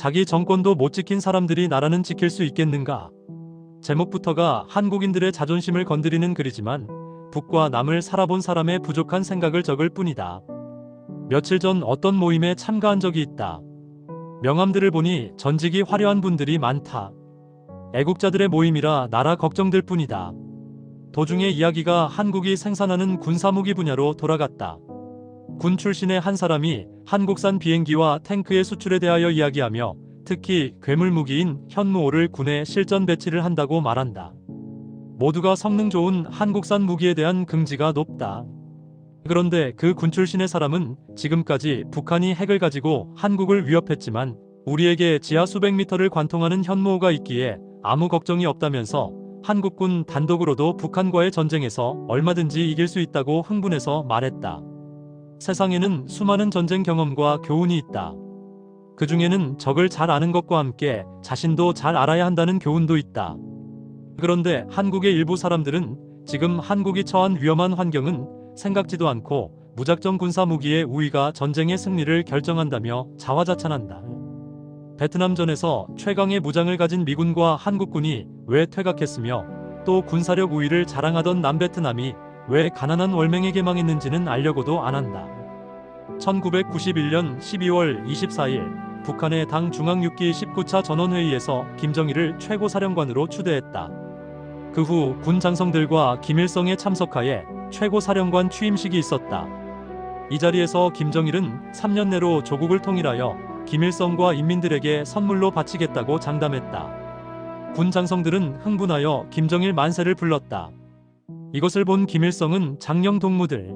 자기 정권도 못 지킨 사람들이 나라는 지킬 수 있겠는가? 제목부터가 한국인들의 자존심을 건드리는 글이지만 북과 남을 살아본 사람의 부족한 생각을 적을 뿐이다. 며칠 전 어떤 모임에 참가한 적이 있다. 명함들을 보니 전직이 화려한 분들이 많다. 애국자들의 모임이라 나라 걱정될 뿐이다. 도중에 이야기가 한국이 생산하는 군사무기 분야로 돌아갔다. 군 출신의 한 사람이 한국산 비행기와 탱크의 수출에 대하여 이야기하며 특히 괴물무기인 현무5를 군에 실전 배치를 한다고 말한다. 모두가 성능 좋은 한국산 무기에 대한 긍지가 높다. 그런데 그 군 출신의 사람은 지금까지 북한이 핵을 가지고 한국을 위협했지만 우리에게 지하 수백 미터를 관통하는 현무5가 있기에 아무 걱정이 없다면서 한국군 단독으로도 북한과의 전쟁에서 얼마든지 이길 수 있다고 흥분해서 말했다. 세상에는 수많은 전쟁 경험과 교훈이 있다. 그 중에는 적을 잘 아는 것과 함께 자신도 잘 알아야 한다는 교훈도 있다. 그런데 한국의 일부 사람들은 지금 한국이 처한 위험한 환경은 생각지도 않고 무작정 군사무기의 우위가 전쟁의 승리를 결정한다며 자화자찬한다. 베트남전에서 최강의 무장을 가진 미군과 한국군이 왜 퇴각했으며 또 군사력 우위를 자랑하던 남베트남이 왜 가난한 월맹에게 망했는지는 알려고도 안 한다. 1991년 12월 24일 북한의 당 중앙6기 19차 전원회의에서 김정일을 최고사령관으로 추대했다. 그 후 군 장성들과 김일성의 참석하에 최고사령관 취임식이 있었다. 이 자리에서 김정일은 3년 내로 조국을 통일하여 김일성과 인민들에게 선물로 바치겠다고 장담했다. 군 장성들은 흥분하여 김정일 만세를 불렀다. 이것을 본 김일성은 장령 동무들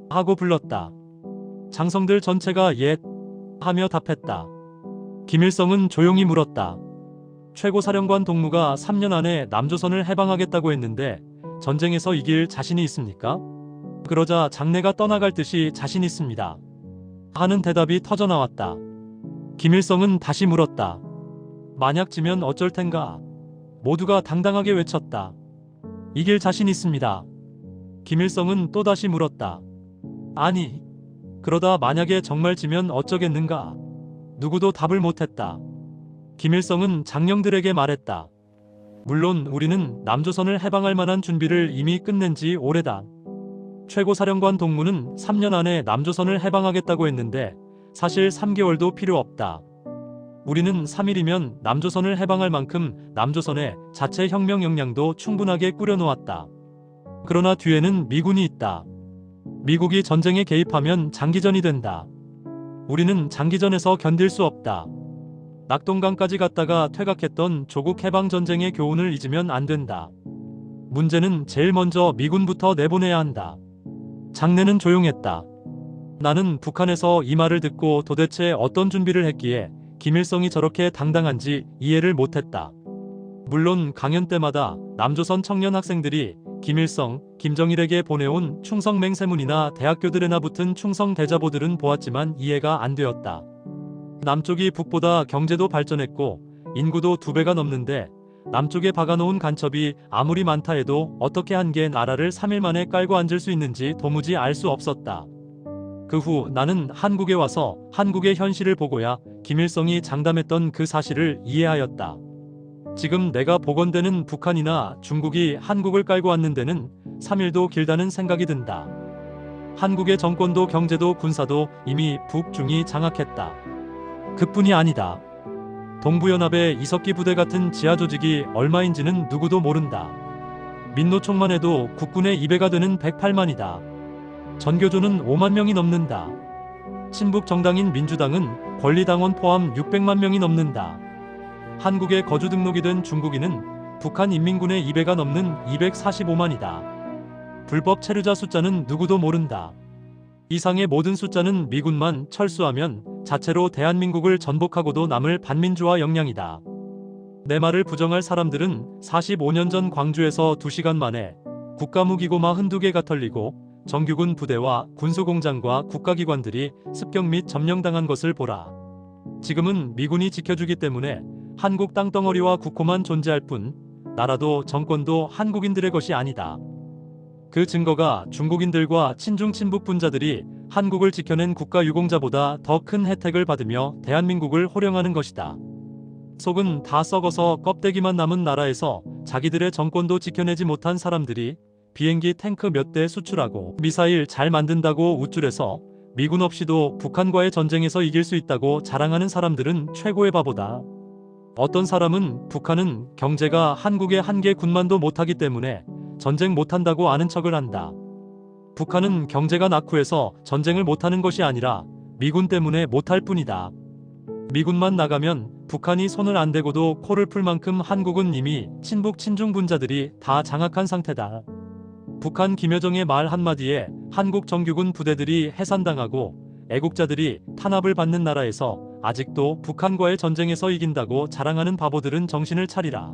하고 불렀다. 장성들 전체가 예 하며 답했다. 김일성은 조용히 물었다. 최고사령관 동무가 3년 안에 남조선을 해방하겠다고 했는데 전쟁에서 이길 자신이 있습니까? 그러자 장내가 떠나갈 듯이 자신 있습니다. 하는 대답이 터져나왔다. 김일성은 다시 물었다. 만약 지면 어쩔 텐가? 모두가 당당하게 외쳤다. 이길 자신 있습니다. 김일성은 또다시 물었다. 아니, 그러다 만약에 정말 지면 어쩌겠는가? 누구도 답을 못했다. 김일성은 장령들에게 말했다. 물론 우리는 남조선을 해방할 만한 준비를 이미 끝낸 지 오래다. 최고사령관 동무는 3년 안에 남조선을 해방하겠다고 했는데 사실 3개월도 필요 없다. 우리는 3일이면 남조선을 해방할 만큼 남조선의 자체 혁명 역량도 충분하게 꾸려놓았다. 그러나 뒤에는 미군이 있다. 미국이 전쟁에 개입하면 장기전이 된다. 우리는 장기전에서 견딜 수 없다. 낙동강까지 갔다가 퇴각했던 조국 해방전쟁의 교훈을 잊으면 안 된다. 문제는 제일 먼저 미군부터 내보내야 한다. 장내는 조용했다. 나는 북한에서 이 말을 듣고 도대체 어떤 준비를 했기에 김일성이 저렇게 당당한지 이해를 못했다. 물론 강연 때마다 남조선 청년 학생들이 김일성, 김정일에게 보내온 충성 맹세문이나 대학교들에나 붙은 충성 대자보들은 보았지만 이해가 안 되었다. 남쪽이 북보다 경제도 발전했고 인구도 2배가 넘는데 남쪽에 박아놓은 간첩이 아무리 많다 해도 어떻게 한 개 나라를 3일 만에 깔고 앉을 수 있는지 도무지 알 수 없었다. 그 후 나는 한국에 와서 한국의 현실을 보고야 김일성이 장담했던 그 사실을 이해하였다. 지금 내가 복원되는 북한이나 중국이 한국을 깔고 앉는 데는 3일도 길다는 생각이 든다. 한국의 정권도 경제도 군사도 이미 북중이 장악했다. 그뿐이 아니다. 동부연합의 이석기 부대 같은 지하조직이 얼마인지는 누구도 모른다. 민노총만 해도 국군의 2배가 되는 108만이다. 전교조는 5만 명이 넘는다. 친북 정당인 민주당은 권리당원 포함 600만 명이 넘는다. 한국에 거주 등록이 된 중국인은 북한 인민군의 2배가 넘는 245만이다. 불법 체류자 숫자는 누구도 모른다. 이상의 모든 숫자는 미군만 철수하면 자체로 대한민국을 전복하고도 남을 반민주화 역량이다. 내 말을 부정할 사람들은 45년 전 광주에서 2시간 만에 국가무기고마 1~2개가 털리고 정규군 부대와 군수공장과 국가기관들이 습격 및 점령당한 것을 보라. 지금은 미군이 지켜주기 때문에 한국 땅덩어리와 국호만 존재할 뿐 나라도 정권도 한국인들의 것이 아니다. 그 증거가 중국인들과 친중 친북 분자들이 한국을 지켜낸 국가유공자보다 더 큰 혜택을 받으며 대한민국을 호령하는 것이다. 속은 다 썩어서 껍데기만 남은 나라에서 자기들의 정권도 지켜내지 못한 사람들이 비행기 탱크 몇 대 수출하고 미사일 잘 만든다고 우쭐해서 미군 없이도 북한과의 전쟁에서 이길 수 있다고 자랑하는 사람들은 최고의 바보다. 어떤 사람은 북한은 경제가 한국의 한 개 군만도 못하기 때문에 전쟁 못한다고 아는 척을 한다. 북한은 경제가 낙후해서 전쟁을 못하는 것이 아니라 미군 때문에 못할 뿐이다. 미군만 나가면 북한이 손을 안 대고도 코를 풀 만큼 한국은 이미 친북 친중 분자들이 다 장악한 상태다. 북한 김여정의 말 한마디에 한국 정규군 부대들이 해산당하고 애국자들이 탄압을 받는 나라에서 아직도 북한과의 전쟁에서 이긴다고 자랑하는 바보들은 정신을 차리라.